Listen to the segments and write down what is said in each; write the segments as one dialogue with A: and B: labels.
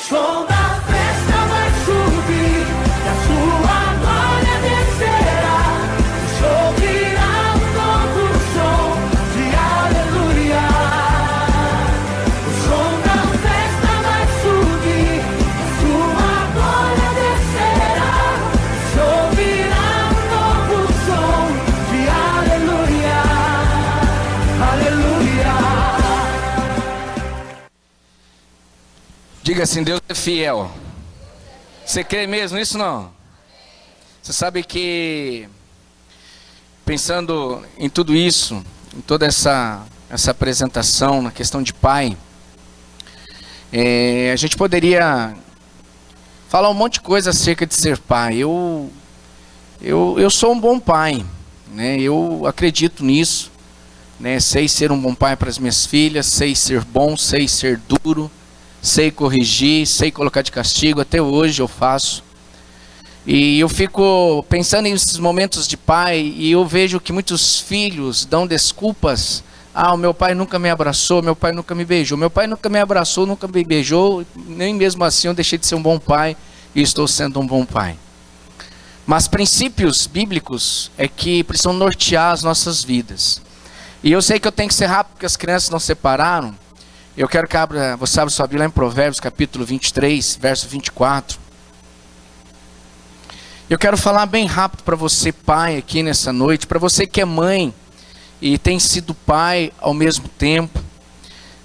A: som da festa vai subir, da sua glória descerá. O som virá um novo som de aleluia. O som da festa vai subir, da sua glória descerá. O som virá um novo som de aleluia. Aleluia.
B: Diga assim, Deus é fiel. Você crê mesmo nisso, não? Você sabe que, pensando em tudo isso, em toda essa apresentação na questão de pai, a gente poderia falar um monte de coisa acerca de ser pai. Eu sou um bom pai, né? Eu acredito nisso, né? Sei ser um bom pai para as minhas filhas, sei ser bom, sei ser duro, sei corrigir, sei colocar de castigo, até hoje eu faço. E eu fico pensando nesses momentos de pai e eu vejo que muitos filhos dão desculpas. Ah, o meu pai nunca me abraçou, meu pai nunca me beijou. Meu pai nunca me abraçou, nunca me beijou, nem mesmo assim eu deixei de ser um bom pai e estou sendo um bom pai. Mas princípios bíblicos é que precisam nortear as nossas vidas. E eu sei que eu tenho que ser rápido porque as crianças não separaram. Eu quero que você abra sua Bíblia em Provérbios capítulo 23, verso 24. Eu quero falar bem rápido para você, pai, aqui nessa noite. Para você que é mãe e tem sido pai ao mesmo tempo.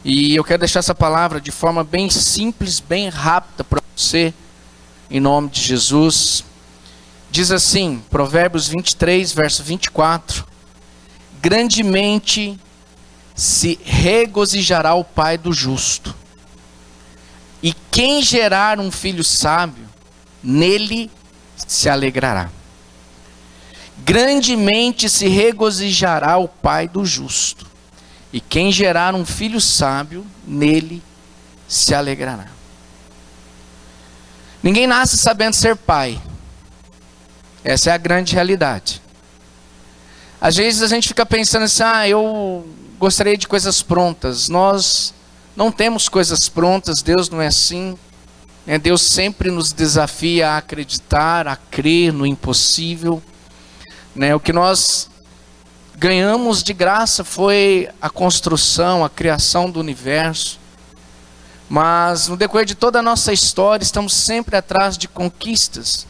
B: E eu quero deixar essa palavra de forma bem simples, bem rápida para você, em nome de Jesus. Diz assim, Provérbios 23, verso 24. Grandemente se regozijará o pai do justo, e quem gerar um filho sábio, nele se alegrará. Grandemente se regozijará o pai do justo, e quem gerar um filho sábio, nele se alegrará. Ninguém nasce sabendo ser pai. Essa é a grande realidade. Às vezes a gente fica pensando assim, eu gostaria de coisas prontas. Nós não temos coisas prontas, Deus não é assim. Deus sempre nos desafia a acreditar, a crer no impossível. O que nós ganhamos de graça foi a construção, a criação do universo. Mas no decorrer de toda a nossa história, estamos sempre atrás de conquistas.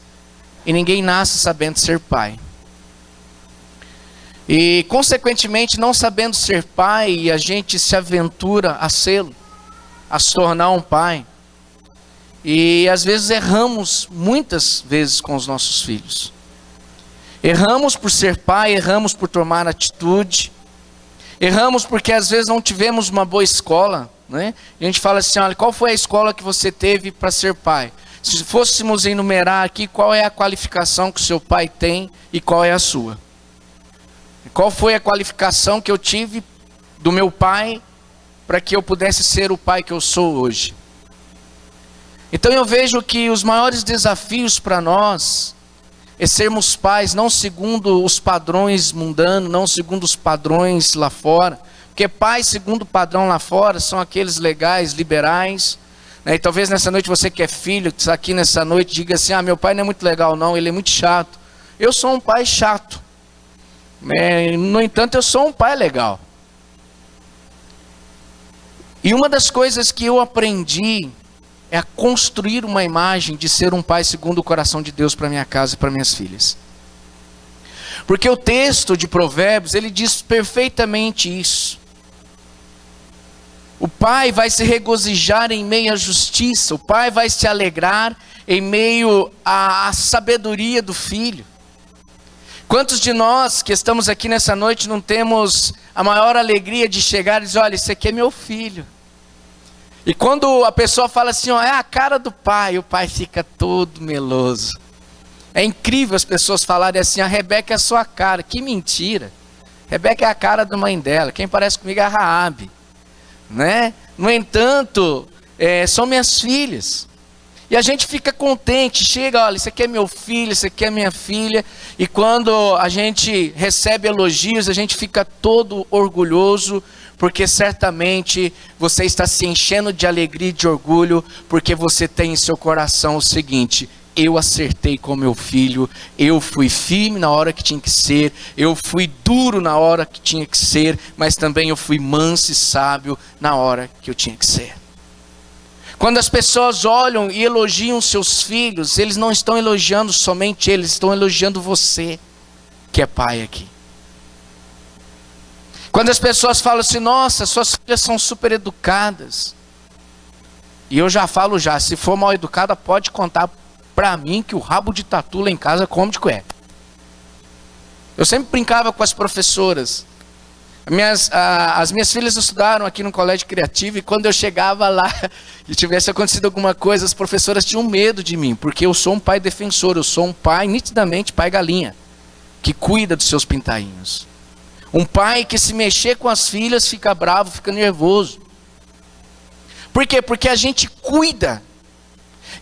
B: E ninguém nasce sabendo ser pai. E consequentemente, não sabendo ser pai, a gente se aventura a sê-lo, a se tornar um pai. E às vezes erramos, muitas vezes, com os nossos filhos. Erramos por ser pai, erramos por tomar atitude. Erramos porque às vezes não tivemos uma boa escola, né? A gente fala assim, olha, qual foi a escola que você teve para ser pai? Se fôssemos enumerar aqui, qual é a qualificação que o seu pai tem e qual é a sua? Qual foi a qualificação que eu tive do meu pai para que eu pudesse ser o pai que eu sou hoje? Então eu vejo que os maiores desafios para nós é sermos pais não segundo os padrões mundanos, não segundo os padrões lá fora. Porque pais segundo o padrão lá fora são aqueles legais, liberais. E talvez nessa noite você que é filho, que está aqui nessa noite, diga assim, meu pai não é muito legal não, ele é muito chato. Eu sou um pai chato. No entanto, eu sou um pai legal. E uma das coisas que eu aprendi é a construir uma imagem de ser um pai segundo o coração de Deus para minha casa e para minhas filhas. Porque o texto de Provérbios, ele diz perfeitamente isso. O pai vai se regozijar em meio à justiça, o pai vai se alegrar em meio à sabedoria do filho. Quantos de nós que estamos aqui nessa noite não temos a maior alegria de chegar e dizer, olha, esse aqui é meu filho. E quando a pessoa fala assim, é a cara do pai, o pai fica todo meloso. É incrível as pessoas falarem assim, a Rebeca é a sua cara. Que mentira. Rebeca é a cara da mãe dela. Quem parece comigo é a Raabe. No entanto, são minhas filhas. E a gente fica contente, chega, olha, isso aqui é meu filho, isso aqui é minha filha. E quando a gente recebe elogios, a gente fica todo orgulhoso, porque certamente você está se enchendo de alegria e de orgulho, porque você tem em seu coração o seguinte: eu acertei com meu filho, eu fui firme na hora que tinha que ser, eu fui duro na hora que tinha que ser, mas também eu fui manso e sábio na hora que eu tinha que ser. Quando as pessoas olham e elogiam seus filhos, eles não estão elogiando somente eles, estão elogiando você, que é pai aqui. Quando as pessoas falam assim: nossa, suas filhas são super educadas. E eu já falo se for mal educada, pode contar para mim que o rabo de tatu lá em casa come de cueca. Eu sempre brincava com as professoras. As minhas filhas estudaram aqui no colégio criativo, e quando eu chegava lá e tivesse acontecido alguma coisa, as professoras tinham medo de mim, porque eu sou um pai defensor, eu sou um pai, nitidamente pai galinha, que cuida dos seus pintainhos. Um pai que, se mexer com as filhas, fica bravo, fica nervoso. Por quê? Porque a gente cuida.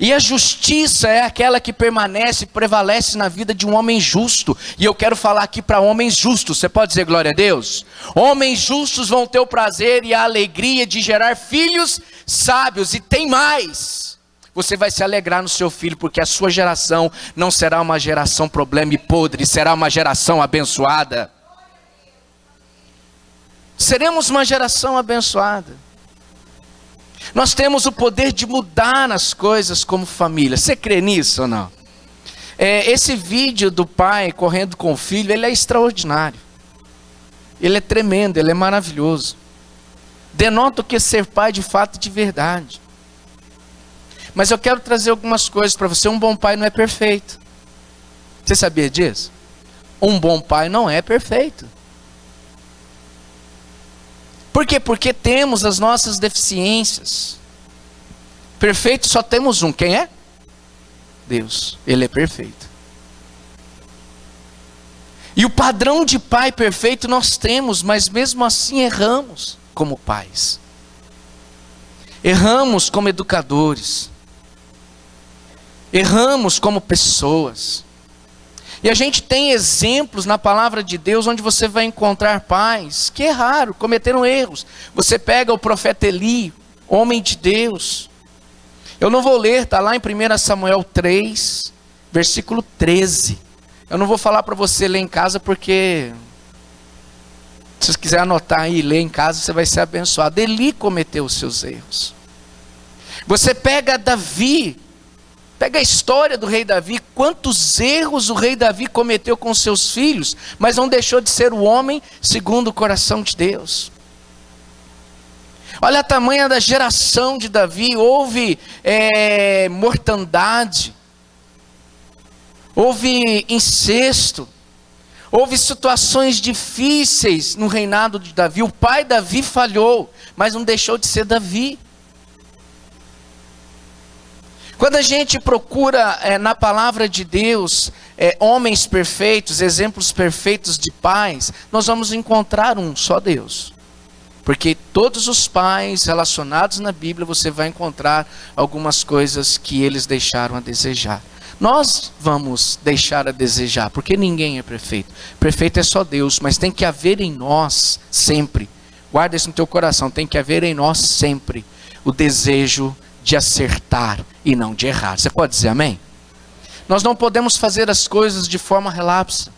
B: E a justiça é aquela que permanece, prevalece na vida de um homem justo. E eu quero falar aqui para homens justos. Você pode dizer glória a Deus? Homens justos vão ter o prazer e a alegria de gerar filhos sábios. E tem mais: você vai se alegrar no seu filho, porque a sua geração não será uma geração problema e podre, será uma geração abençoada. Seremos uma geração abençoada. Nós temos o poder de mudar as coisas como família. Você crê nisso ou não? Esse vídeo do pai correndo com o filho, ele é extraordinário. Ele é tremendo, ele é maravilhoso. Denota o que é ser pai de fato e de verdade. Mas eu quero trazer algumas coisas para você. Um bom pai não é perfeito. Você sabia disso? Um bom pai não é perfeito. Por quê? Porque temos as nossas deficiências. Perfeito só temos um. Quem é? Deus. Ele é perfeito. E o padrão de pai perfeito nós temos, mas mesmo assim erramos como pais. Erramos como educadores. Erramos como pessoas. E a gente tem exemplos na palavra de Deus onde você vai encontrar pais que erraram, cometeram erros. Você pega o profeta Eli, homem de Deus. Eu não vou ler, está lá em 1 Samuel 3, versículo 13. Eu não vou falar para você ler em casa, porque se você quiser anotar aí e ler em casa, você vai ser abençoado. Eli cometeu os seus erros. Você pega Davi. Pega a história do rei Davi, quantos erros o rei Davi cometeu com seus filhos, mas não deixou de ser o homem segundo o coração de Deus. Olha a tamanha da geração de Davi. Houve mortandade, houve incesto, houve situações difíceis no reinado de Davi. O pai Davi falhou, mas não deixou de ser Davi. Quando a gente procura na palavra de Deus homens perfeitos, exemplos perfeitos de pais, nós vamos encontrar um só Deus. Porque todos os pais relacionados na Bíblia, você vai encontrar algumas coisas que eles deixaram a desejar. Nós vamos deixar a desejar, porque ninguém é perfeito. Perfeito é só Deus, mas tem que haver em nós sempre, guarda isso no teu coração, tem que haver em nós sempre o desejo de acertar e não de errar. Você pode dizer amém? Nós não podemos fazer as coisas de forma relapsa.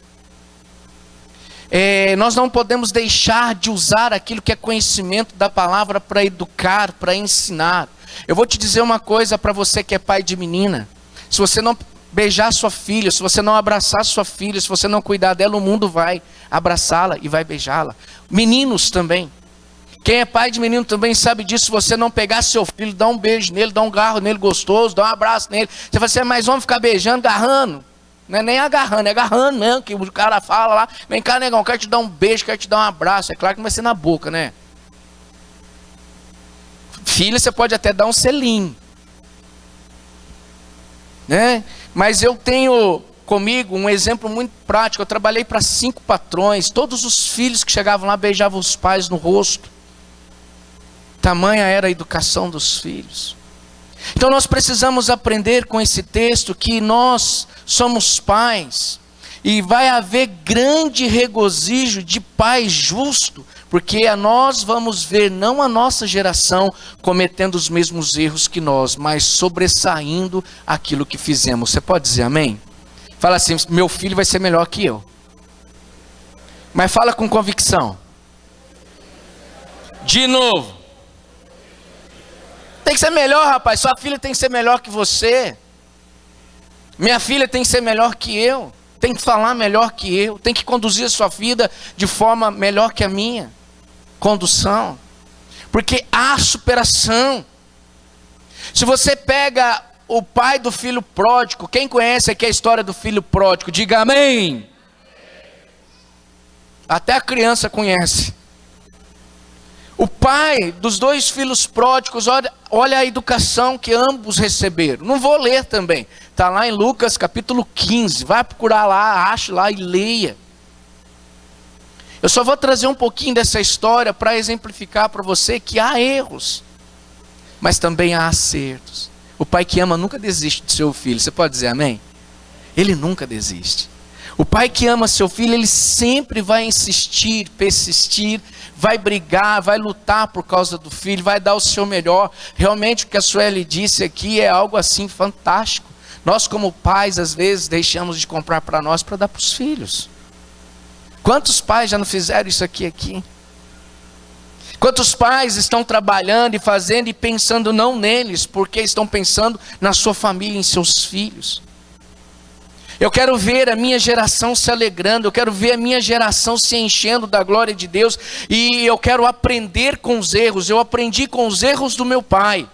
B: Nós não podemos deixar de usar aquilo que é conhecimento da palavra para educar, para ensinar. Eu vou te dizer uma coisa para você que é pai de menina: se você não beijar sua filha, se você não abraçar sua filha, se você não cuidar dela, o mundo vai abraçá-la e vai beijá-la. Meninos também. Quem é pai de menino também sabe disso. Se você não pegar seu filho, dá um beijo nele, dá um garro nele gostoso, dá um abraço nele. Você fala assim: mas vamos ficar beijando, agarrando? Não é nem agarrando, é agarrando mesmo, que o cara fala lá: vem cá, negão, quero te dar um beijo, quero te dar um abraço. É claro que não vai ser na boca, né? Filha, você pode até dar um selinho, né? Mas eu tenho comigo um exemplo muito prático. Eu trabalhei para 5 patrões. Todos os filhos que chegavam lá beijavam os pais no rosto. Tamanha era a educação dos filhos. Então nós precisamos aprender com esse texto que nós somos pais. e vai haver grande regozijo de pai justo, porque nós vamos ver não a nossa geração cometendo os mesmos erros que nós, mas sobressaindo aquilo que fizemos. Você pode dizer amém? Fala assim: meu filho vai ser melhor que eu. Mas fala com convicção. De novo. Tem que ser melhor, rapaz. Sua filha tem que ser melhor que você. Minha filha tem que ser melhor que eu. Tem que falar melhor que eu. Tem que conduzir a sua vida de forma melhor que a minha condução. Porque há superação. Se você pega o pai do filho pródigo, quem conhece aqui a história do filho pródigo, diga amém. Até a conhece. O pai dos dois filhos pródigos, olha a educação que ambos receberam. Não vou ler também. Está lá em Lucas capítulo 15. Vai procurar lá, ache lá e leia. Eu só vou trazer um pouquinho dessa história para exemplificar para você que há erros, mas também há acertos. O pai que ama nunca desiste do seu filho. Você pode dizer amém? Ele nunca desiste. O pai que ama seu filho, ele sempre vai insistir, persistir, vai brigar, vai lutar por causa do filho, vai dar o seu melhor. Realmente o que a Sueli disse aqui é algo assim fantástico. Nós como pais, às vezes, deixamos de comprar para nós para dar para os filhos. Quantos pais já não fizeram isso aqui? Quantos pais estão trabalhando e fazendo e pensando não neles, porque estão pensando na sua família, em seus filhos. Eu quero ver a minha geração se alegrando, eu quero ver a minha geração se enchendo da glória de Deus, e eu quero aprender com os erros. Eu aprendi com os erros do meu pai,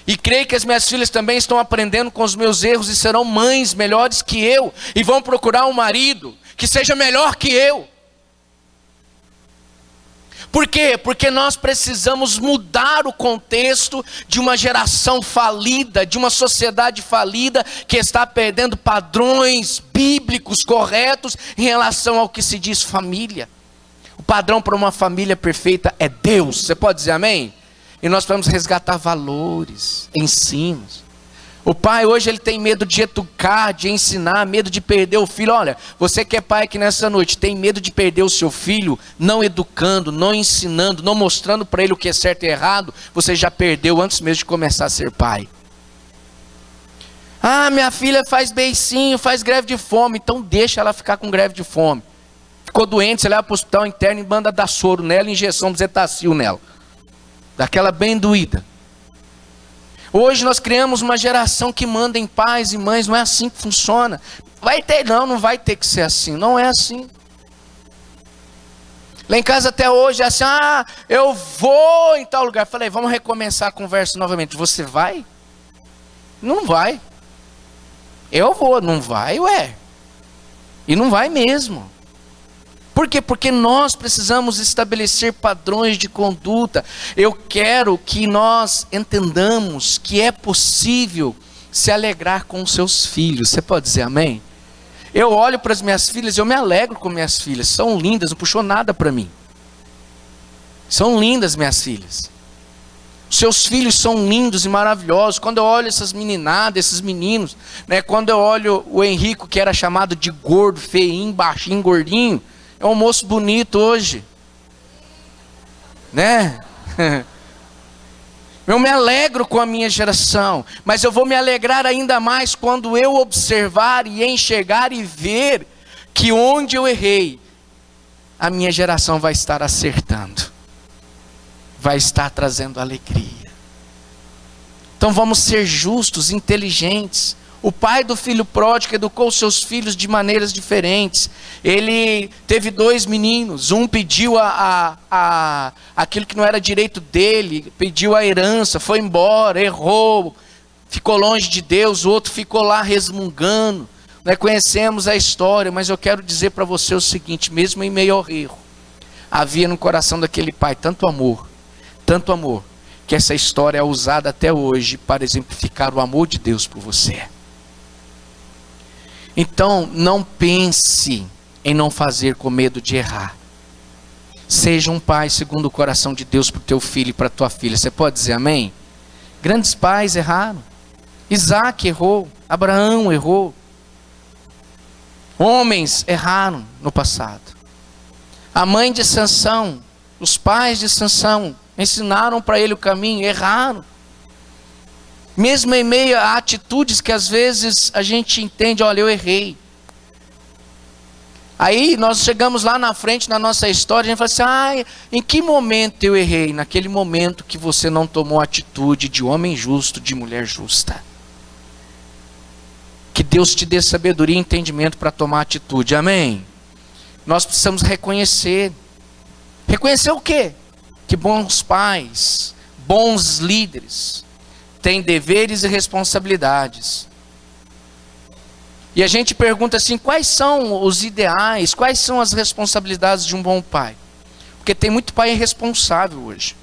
B: e creio que as minhas filhas também estão aprendendo com os meus erros, e serão mães melhores que eu, e vão procurar um marido que seja melhor que eu. Por quê? Porque nós precisamos mudar o contexto de uma geração falida, de uma sociedade falida, que está perdendo padrões bíblicos corretos em relação ao que se diz família. O padrão para uma família perfeita é Deus. Você pode dizer amém? E nós vamos resgatar valores, ensinos. O pai hoje ele tem medo de educar, de ensinar, medo de perder o filho. Olha, você que é pai aqui nessa noite, tem medo de perder o seu filho, não educando, não ensinando, não mostrando para ele o que é certo e errado, você já perdeu antes mesmo de começar a ser pai. Ah, minha filha faz beicinho, faz greve de fome, então deixa ela ficar com greve de fome. Ficou doente, você leva para o hospital interno e manda dar soro nela, injeção de Zetacil nela. Daquela bem doída. Hoje nós criamos uma geração que manda em pais e mães, não é assim que funciona. Não vai ter que ser assim, não é assim. Lá em casa até hoje é assim: eu vou em tal lugar. Falei, vamos recomeçar a conversa novamente. Você vai? Não vai. Eu vou, não vai, ué. E não vai mesmo. Por quê? Porque nós precisamos estabelecer padrões de conduta. Eu quero que nós entendamos que é possível se alegrar com os seus filhos. Você pode dizer amém? Eu olho para as minhas filhas, eu me alegro com minhas filhas. São lindas, não puxou nada para mim. São lindas minhas filhas. Seus filhos são lindos e maravilhosos. Quando eu olho essas meninadas, esses meninos, né? Quando eu olho o Henrico, que era chamado de gordo, feinho, baixinho, gordinho, é um moço bonito hoje, né? Eu me alegro com a minha geração, mas eu vou me alegrar ainda mais quando eu observar e enxergar e ver que onde eu errei, a minha geração vai estar acertando, vai estar trazendo alegria. Então vamos ser justos, inteligentes. O pai do filho pródigo educou seus filhos de maneiras diferentes. Ele teve 2 meninos. Um pediu aquilo que não era direito dele, pediu a herança, foi embora, errou, ficou longe de Deus. O outro ficou lá resmungando. Nós conhecemos a história, mas eu quero dizer para você o seguinte: mesmo em meio ao erro, havia no coração daquele pai tanto amor, que essa história é usada até hoje para exemplificar o amor de Deus por você. Então, não pense em não fazer com medo de errar. Seja um pai segundo o coração de Deus para o teu filho e para a tua filha. Você pode dizer amém? Grandes pais erraram. Isaac errou. Abraão errou. Homens erraram no passado. A mãe de Sansão, os pais de Sansão ensinaram para ele o caminho, erraram. Mesmo em meio a atitudes que às vezes a gente entende, olha, eu errei. Aí nós chegamos lá na frente na nossa história, a gente fala assim, em que momento eu errei? Naquele momento que você não tomou atitude de homem justo, de mulher justa. Que Deus te dê sabedoria e entendimento para tomar atitude, amém? Nós precisamos reconhecer. Reconhecer o quê? Que bons pais, bons líderes, têm deveres e responsabilidades. E a gente pergunta assim, quais são os ideais, quais são as responsabilidades de um bom pai? Porque tem muito pai irresponsável hoje.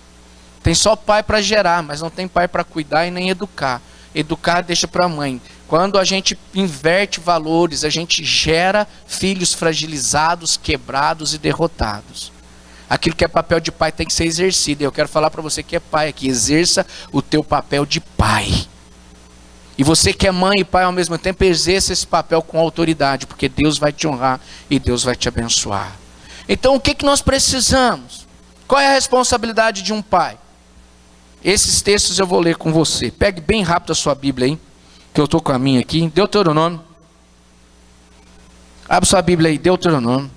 B: Tem só pai para gerar, mas não tem pai para cuidar e nem educar. Educar deixa para a mãe. Quando a gente inverte valores, a gente gera filhos fragilizados, quebrados e derrotados. Aquilo que é papel de pai tem que ser exercido. Eu quero falar para você que é pai aqui, exerça o teu papel de pai. E você que é mãe e pai ao mesmo tempo, exerça esse papel com autoridade, porque Deus vai te honrar e Deus vai te abençoar. Então o que nós precisamos? Qual é a responsabilidade de um pai? Esses textos eu vou ler com você. Pegue bem rápido a sua Bíblia aí, que eu estou com a minha aqui. Deuteronômio. Abre sua Bíblia aí, Deuteronômio.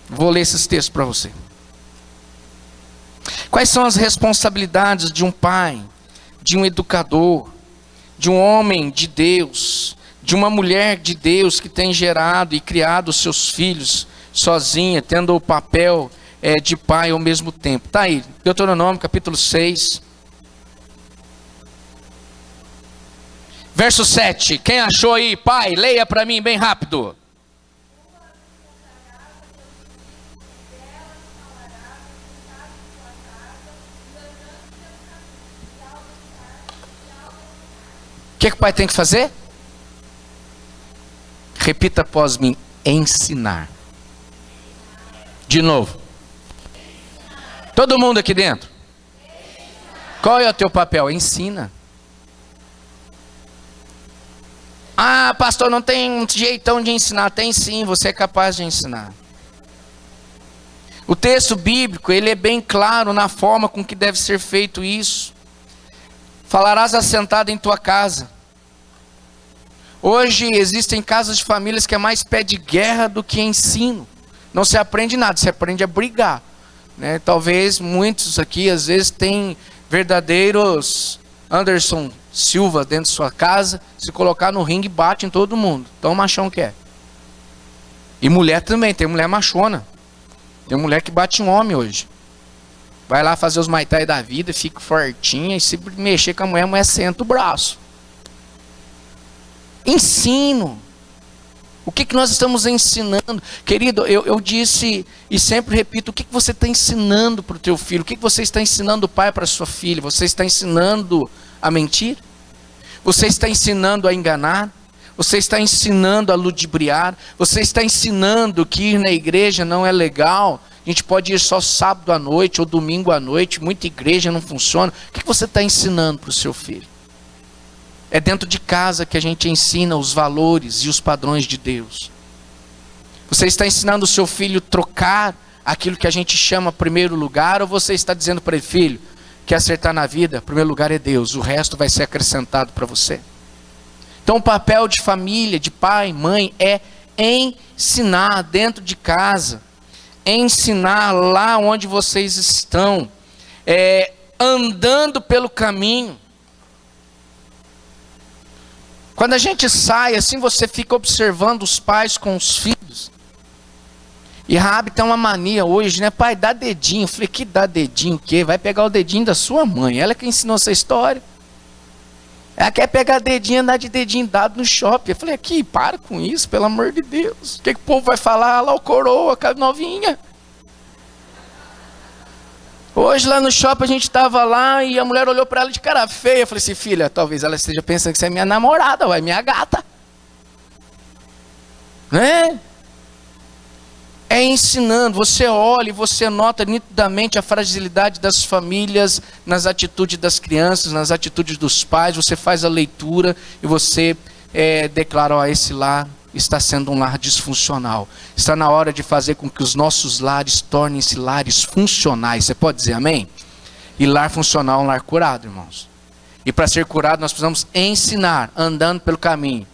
B: Vou ler esses textos para você. Quais são as responsabilidades de um pai, de um educador, de um homem de Deus, de uma mulher de Deus que tem gerado e criado seus filhos sozinha, tendo o papel de pai ao mesmo tempo? Está aí, Deuteronômio capítulo 6. Verso 7. Quem achou aí? Pai, leia para mim bem rápido. O que o pai tem que fazer? Repita após mim. Ensinar. De novo. Todo mundo aqui dentro. Qual é o teu papel? Ensina. Ah, pastor, não tem um jeitão de ensinar. Tem sim, você é capaz de ensinar. O texto bíblico, ele é bem claro na forma com que deve ser feito isso. Falarás assentado em tua casa. Hoje existem casas de famílias que é mais pé de guerra do que ensino. Não se aprende nada, se aprende a brigar, né? Talvez muitos aqui às vezes têm verdadeiros Anderson Silva dentro de sua casa. Se colocar no ringue bate em todo mundo. Tão machão que é. E mulher também, tem mulher machona. Tem mulher que bate em homem hoje. Vai lá fazer os maitai da vida, fica fortinha, e se mexer com a mulher senta o braço. Ensino. O que nós estamos ensinando? Querido, eu disse e sempre repito, o que você está ensinando para o teu filho? O que você está ensinando o pai para a sua filha? Você está ensinando a mentir? Você está ensinando a enganar? Você está ensinando a ludibriar? Você está ensinando que ir na igreja não é legal? A gente pode ir só sábado à noite ou domingo à noite, muita igreja não funciona. O que você está ensinando para o seu filho? É dentro de casa que a gente ensina os valores e os padrões de Deus. Você está ensinando o seu filho a trocar aquilo que a gente chama primeiro lugar, ou você está dizendo para ele, filho, quer acertar na vida? Primeiro lugar é Deus, o resto vai ser acrescentado para você. Então o papel de família, de pai, mãe, é ensinar dentro de casa. Ensinar lá onde vocês estão, andando pelo caminho. Quando a gente sai, assim você fica observando os pais com os filhos. E Raabe tem uma mania hoje, né? Pai, dá dedinho. Eu falei, que dá dedinho o quê? Vai pegar o dedinho da sua mãe. Ela que ensinou essa história. Ela quer pegar dedinho e andar de dedinho dado no shopping. Eu falei, aqui, para com isso, pelo amor de Deus. O que o povo vai falar? Lá o coroa, a novinha. Hoje lá no shopping a gente estava lá e a mulher olhou para ela de cara feia. Eu falei assim, filha, talvez ela esteja pensando que você é minha namorada, ou é minha gata. Né? É ensinando, você olha e você nota nitidamente a fragilidade das famílias, nas atitudes das crianças, nas atitudes dos pais. Você faz a leitura e você declara, ó, esse lá está sendo um lar disfuncional. Está na hora de fazer com que os nossos lares tornem-se lares funcionais. Você pode dizer amém? E lar funcional é um lar curado, irmãos. E para ser curado nós precisamos ensinar, andando pelo caminho.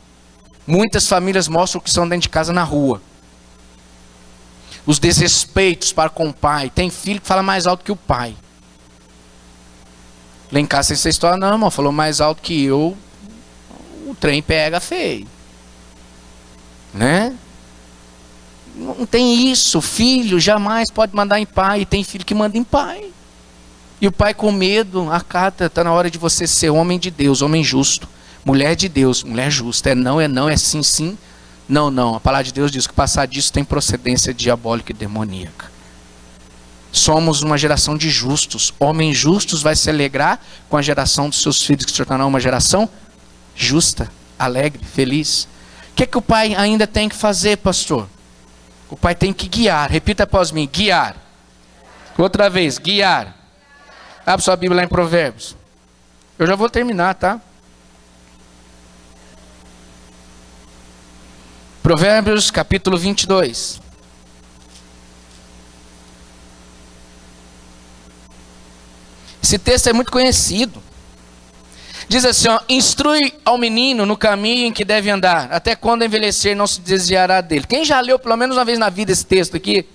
B: Muitas famílias mostram o que são dentro de casa na rua. Os desrespeitos para com o pai. Tem filho que fala mais alto que o pai. Lá em casa tem essa história, não, irmão, falou mais alto que eu, o trem pega feio. Né? Não tem isso. Filho jamais pode mandar em pai. E tem filho que manda em pai. E o pai com medo acata. Está na hora de você ser homem de Deus, homem justo. Mulher de Deus, mulher justa. É não, é sim, sim. Não, não. A palavra de Deus diz que passar disso tem procedência diabólica e demoníaca. Somos uma geração de justos. Homens justos vai se alegrar com a geração dos seus filhos, que se tornará uma geração justa, alegre, feliz. O que o pai ainda tem que fazer, pastor? O pai tem que guiar. Repita após mim, guiar. Outra vez, guiar. Abre sua Bíblia lá em Provérbios. Eu já vou terminar, tá? Provérbios capítulo 22. Esse texto é muito conhecido. Diz assim, ó, instrui ao menino no caminho em que deve andar, até quando envelhecer não se desviará dele. Quem já leu pelo menos uma vez na vida esse texto aqui?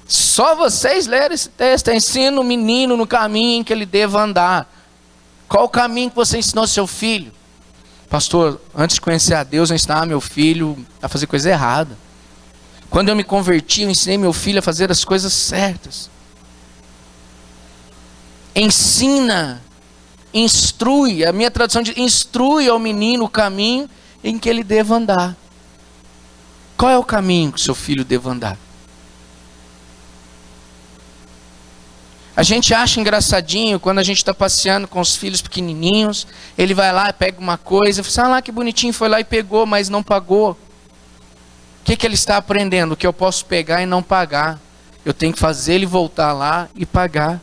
B: Só vocês leram esse texto. Ensina o menino no caminho em que ele deva andar. Qual o caminho que você ensinou ao seu filho? Pastor, antes de conhecer a Deus, eu ensinava meu filho a fazer coisa errada. Quando eu me converti, eu ensinei meu filho a fazer as coisas certas. Ensina, instrui, a minha tradução diz, instrui ao menino o caminho em que ele deva andar. Qual é o caminho que seu filho deva andar? A gente acha engraçadinho quando a gente está passeando com os filhos pequenininhos, ele vai lá e pega uma coisa, fala, ah lá que bonitinho, foi lá e pegou, mas não pagou. O que ele está aprendendo? Que eu posso pegar e não pagar. Eu tenho que fazer ele voltar lá e pagar.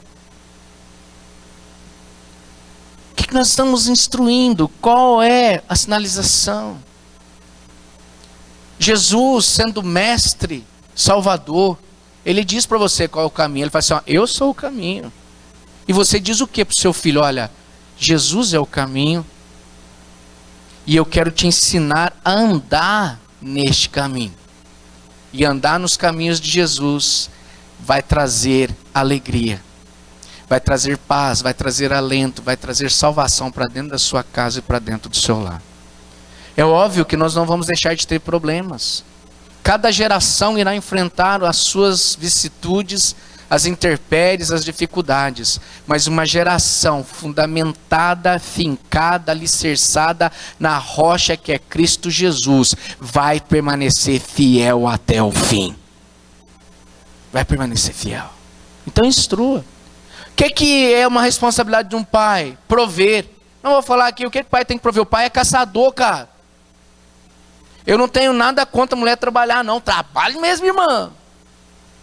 B: O que nós estamos instruindo? Qual é a sinalização? Jesus, sendo mestre, salvador, ele diz para você qual é o caminho. Ele fala assim, ó, eu sou o caminho. E você diz o que para o seu filho? Olha, Jesus é o caminho. E eu quero te ensinar a andar neste caminho. E andar nos caminhos de Jesus vai trazer alegria. Vai trazer paz, vai trazer alento, vai trazer salvação para dentro da sua casa e para dentro do seu lar. É óbvio que nós não vamos deixar de ter problemas. Cada geração irá enfrentar as suas vicissitudes, as intempéries, as dificuldades. Mas uma geração fundamentada, fincada, alicerçada na rocha que é Cristo Jesus, vai permanecer fiel até o fim. Vai permanecer fiel. Então instrua. O que é uma responsabilidade de um pai? Prover. Não vou falar aqui o que o pai tem que prover. O pai é caçador, cara. Eu não tenho nada contra a mulher trabalhar, não. Trabalhe mesmo, irmã.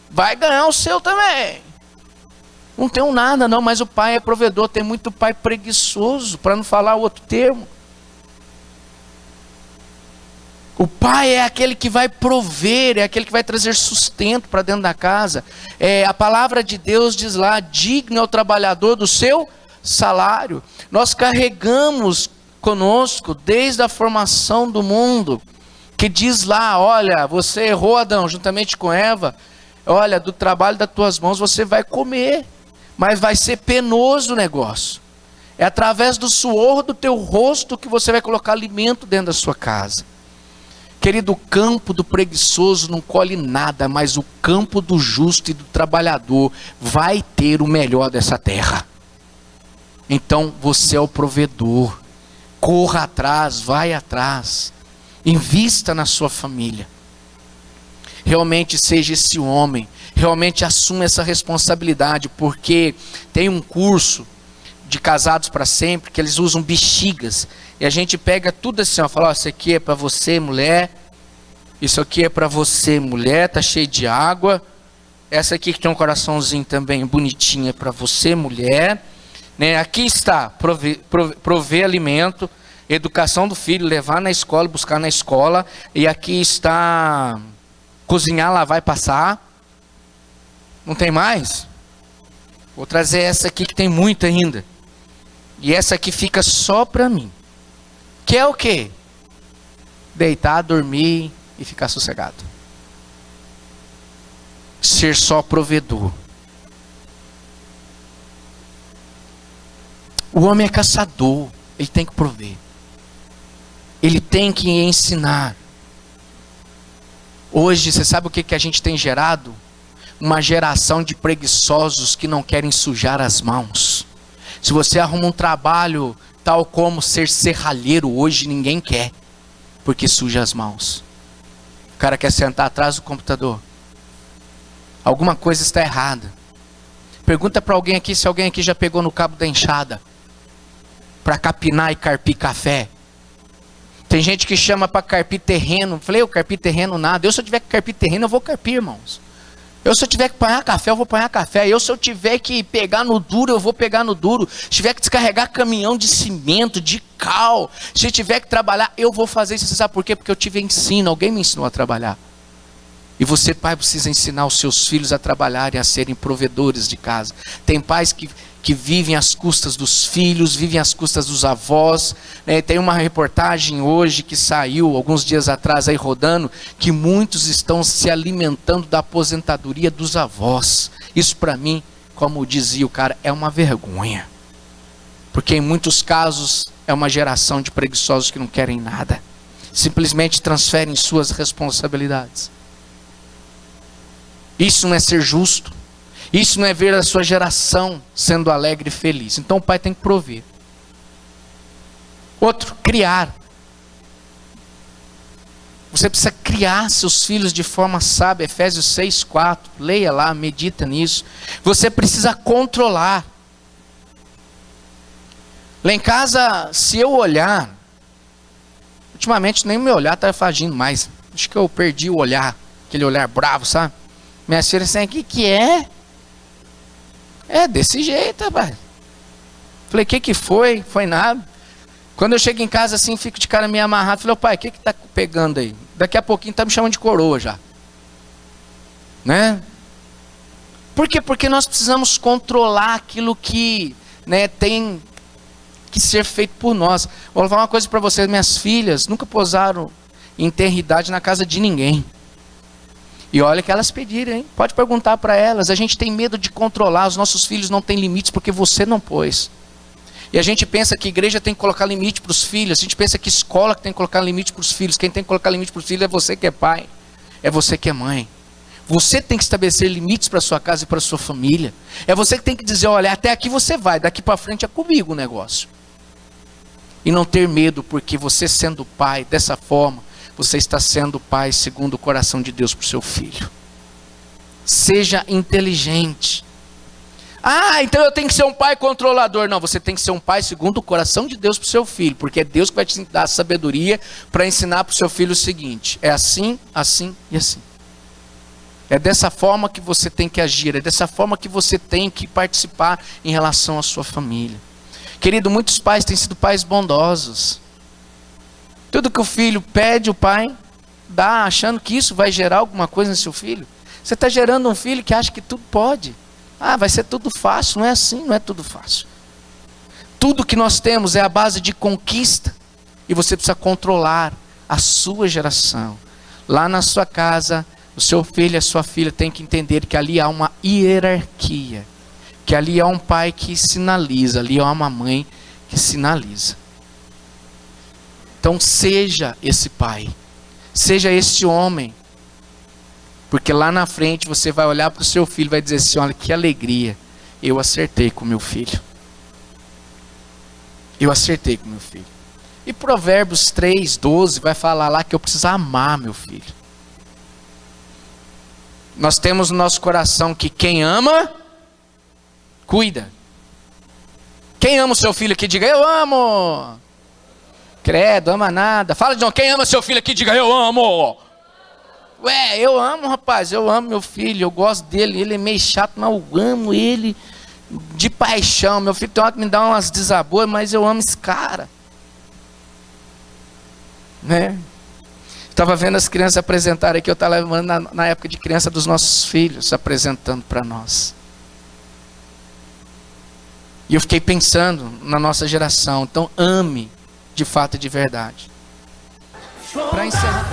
B: Vai ganhar o seu também. Não tenho nada, não. Mas o pai é provedor. Tem muito pai preguiçoso, para não falar outro termo. O pai é aquele que vai prover, é aquele que vai trazer sustento para dentro da casa. A palavra de Deus diz lá, digno é o trabalhador do seu salário. Nós carregamos conosco desde a formação do mundo, que diz lá, olha, você errou, Adão, juntamente com Eva, olha, do trabalho das tuas mãos você vai comer, mas vai ser penoso o negócio. É através do suor do teu rosto que você vai colocar alimento dentro da sua casa. Querido, o campo do preguiçoso não colhe nada, mas o campo do justo e do trabalhador vai ter o melhor dessa terra. Então você é o provedor. Corra atrás, vai atrás. Invista na sua família. Realmente seja esse homem. Realmente assuma essa responsabilidade, porque tem um curso de casados para sempre que eles usam bexigas. E a gente pega tudo assim, ó, fala, ó, isso aqui é para você, mulher. Isso aqui é para você, mulher, tá cheio de água. Essa aqui que tem um coraçãozinho também bonitinho é para você, mulher. Né? Aqui está, prover alimento. Educação do filho, levar na escola, buscar na escola. E aqui está cozinhar, lavar e passar. Não tem mais? Vou trazer essa aqui que tem muito ainda. E essa aqui fica só para mim. Que é o quê? Deitar, dormir e ficar sossegado. Ser só provedor. O homem é caçador. Ele tem que prover. Ele tem que ensinar. Hoje, você sabe o que a gente tem gerado? Uma geração de preguiçosos que não querem sujar as mãos. Se você arruma um trabalho tal como ser serralheiro hoje, ninguém quer, porque suja as mãos. O cara quer sentar atrás do computador. Alguma coisa está errada. Pergunta para alguém aqui se alguém aqui já pegou no cabo da enxada para capinar e carpir café. Tem gente que chama para carpir terreno. Falei, eu carpir terreno nada. Se eu tiver que carpir terreno, eu vou carpir, irmãos. Se eu tiver que apanhar café, eu vou apanhar café. Se eu tiver que pegar no duro, eu vou pegar no duro. Se tiver que descarregar caminhão de cimento, de cal, se tiver que trabalhar, eu vou fazer isso. Você sabe por quê? Porque eu tive ensino, alguém me ensinou a trabalhar. E você, pai, precisa ensinar os seus filhos a trabalharem, a serem provedores de casa. Tem pais que vivem às custas dos filhos, vivem às custas dos avós. Tem uma reportagem hoje que saiu, alguns dias atrás, aí rodando, que muitos estão se alimentando da aposentadoria dos avós. Isso para mim, como dizia o cara, é uma vergonha. Porque em muitos casos é uma geração de preguiçosos que não querem nada. Simplesmente transferem suas responsabilidades. Isso não é ser justo. Isso não é ver a sua geração sendo alegre e feliz. Então o pai tem que prover. Outro, criar. Você precisa criar seus filhos de forma sábia. Efésios 6:4. Leia lá, medita nisso. Você precisa controlar. Lá em casa, se eu olhar, ultimamente nem o meu olhar está agindo mais. Acho que eu perdi o olhar, aquele olhar bravo, sabe? Minha filha assim, que é? É desse jeito, rapaz. Falei, que foi? Foi nada. Quando eu chego em casa assim, fico de cara meio amarrado. Falei, pai, o que tá pegando aí? Daqui a pouquinho tá me chamando de coroa já. Né? Por quê? Porque nós precisamos controlar aquilo que, tem que ser feito por nós. Vou falar uma coisa para vocês, minhas filhas nunca posaram em tenridade na casa de ninguém. E olha que elas pediram, hein? Pode perguntar para elas. A gente tem medo de controlar. Os nossos filhos não têm limites porque você não pôs. E a gente pensa que igreja tem que colocar limite para os filhos. A gente pensa que escola tem que colocar limite para os filhos. Quem tem que colocar limite para os filhos é você que é pai. É você que é mãe. Você tem que estabelecer limites para a sua casa e para a sua família. É você que tem que dizer, olha, até aqui você vai. Daqui para frente é comigo o negócio. E não ter medo, porque você sendo pai dessa forma, você está sendo pai segundo o coração de Deus para o seu filho. Seja inteligente. Então eu tenho que ser um pai controlador. Não, você tem que ser um pai segundo o coração de Deus para o seu filho. Porque é Deus que vai te dar sabedoria para ensinar para o seu filho o seguinte. É assim, assim e assim. É dessa forma que você tem que agir. É dessa forma que você tem que participar em relação à sua família. Querido, muitos pais têm sido pais bondosos. Tudo que o filho pede, o pai dá, achando que isso vai gerar alguma coisa no seu filho. Você está gerando um filho que acha que tudo pode. Vai ser tudo fácil. Não é assim, não é tudo fácil. Tudo que nós temos é a base de conquista. E você precisa controlar a sua geração. Lá na sua casa, o seu filho e a sua filha têm que entender que ali há uma hierarquia. Que ali há um pai que sinaliza, ali há uma mãe que sinaliza. Então seja esse pai, seja esse homem, porque lá na frente você vai olhar para o seu filho e vai dizer assim, olha que alegria, eu acertei com meu filho. Eu acertei com meu filho. E Provérbios 3:12 vai falar lá que eu preciso amar meu filho. Nós temos no nosso coração que quem ama, cuida. Quem ama o seu filho aqui, diga eu amo. Credo, ama nada. Fala de novo, quem ama seu filho aqui, diga eu amo. Eu amo, rapaz, eu amo meu filho, eu gosto dele, ele é meio chato, mas eu amo ele de paixão. Meu filho tem hora que me dá umas desaboas, mas eu amo esse cara. né? Estava vendo as crianças apresentarem aqui, eu estava levando na época de criança dos nossos filhos, apresentando para nós. E eu fiquei pensando na nossa geração, então ame de fato e de verdade. Para encerrar.